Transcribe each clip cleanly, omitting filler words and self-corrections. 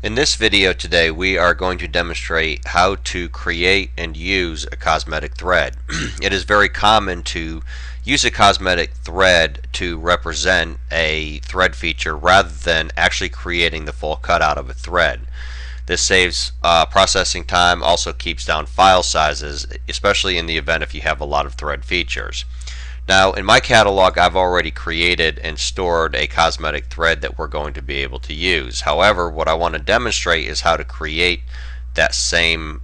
In this video today, we are going to demonstrate how to create and use a cosmetic thread. It is very common to use a cosmetic thread to represent a thread feature rather than actually creating the full cutout of a thread. This saves processing time, also keeps down file sizes, especially in the event if you have a lot of thread features. Now in my catalog I've already created and stored a cosmetic thread that we're going to be able to use. However, what I want to demonstrate is how to create that same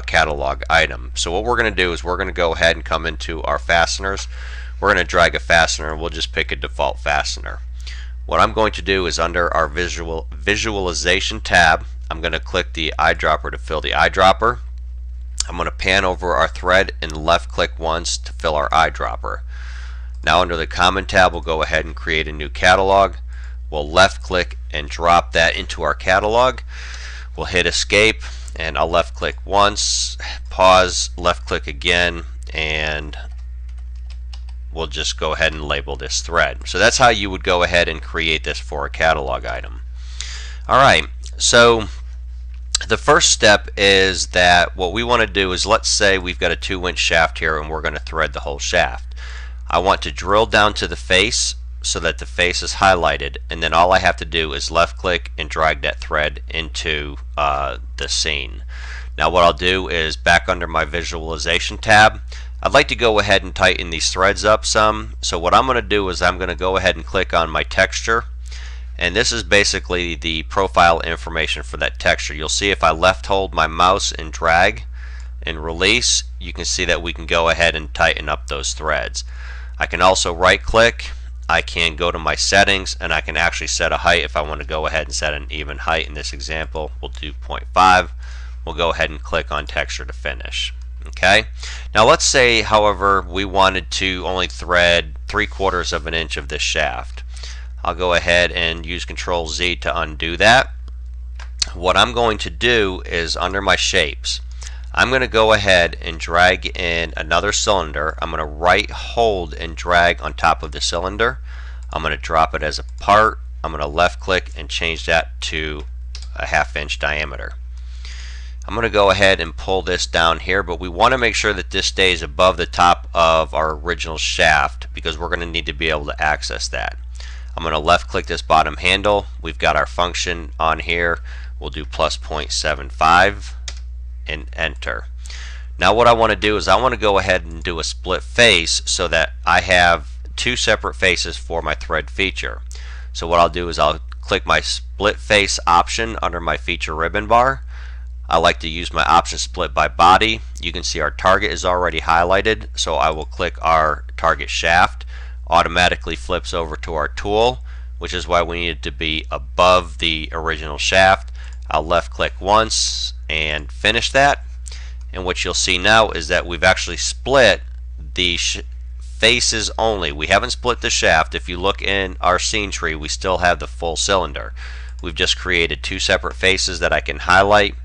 catalog item. So what we're going to do is we're going to go ahead and come into our fasteners. We're going to drag a fastener and we'll just pick a default fastener. What I'm going to do is under our visualization tab, I'm going to click the eyedropper to fill the eyedropper. I'm going to pan over our thread and left click once to fill our eyedropper. Now under the Common tab, we'll go ahead and create a new catalog. We'll left click and drop that into our catalog. We'll hit escape and I'll left click once, pause, left click again, and we'll just go ahead and label this thread. So that's how you would go ahead and create this for a catalog item. Alright, so the first step is that what we want to do is, let's say we've got a 2-inch shaft here and we're going to thread the whole shaft. I want to drill down to the face so that the face is highlighted, and then all I have to do is left click and drag that thread into the scene. Now what I'll do is back under my visualization tab, I'd like to go ahead and tighten these threads up some. So what I'm going to do is I'm going to go ahead and click on my texture, and this is basically the profile information for that texture. You'll see if I left hold my mouse and drag and release, you can see that we can go ahead and tighten up those threads. I can also right click, I can go to my settings, and I can actually set a height if I want to go ahead and set an even height. In this example we'll do 0.5. We'll go ahead and click on texture to finish. Okay, now let's say however we wanted to only thread 3/4 of an inch of this shaft. I'll go ahead and use Control Z to undo that. What I'm going to do is under my shapes, I'm going to go ahead and drag in another cylinder. I'm going to right hold and drag on top of the cylinder. I'm going to drop it as a part. I'm going to left click and change that to a 1/2 inch diameter. I'm going to go ahead and pull this down here, but we want to make sure that this stays above the top of our original shaft because we're going to need to be able to access that. I'm going to left click this bottom handle. We've got our function on here. We'll do plus 0.75 and enter. Now what I want to do is I want to go ahead and do a split face so that I have two separate faces for my thread feature. So what I'll do is I'll click my split face option under my feature ribbon bar. I like to use my option split by body. You can see our target is already highlighted, so I will click our target shaft. Automatically flips over to our tool, which is why we need it to be above the original shaft. I'll left click once and finish that, and what you'll see now is that we've actually split the faces only. We haven't split the shaft. If you look in our scene tree, we still have the full cylinder. We've just created two separate faces that I can highlight.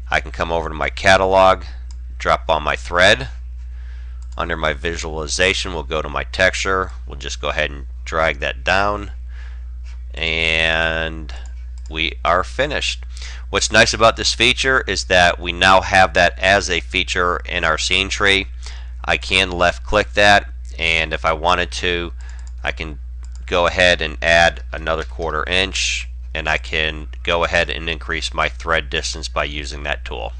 I can come over to my catalog, drop on my thread. Under my visualization, we'll go to my texture. We'll just go ahead and drag that down, and we are finished. What's nice about this feature is that we now have that as a feature in our scene tree. I can left click that, and if I wanted to, I can go ahead and add another 1/4 inch, and I can go ahead and increase my thread distance by using that tool.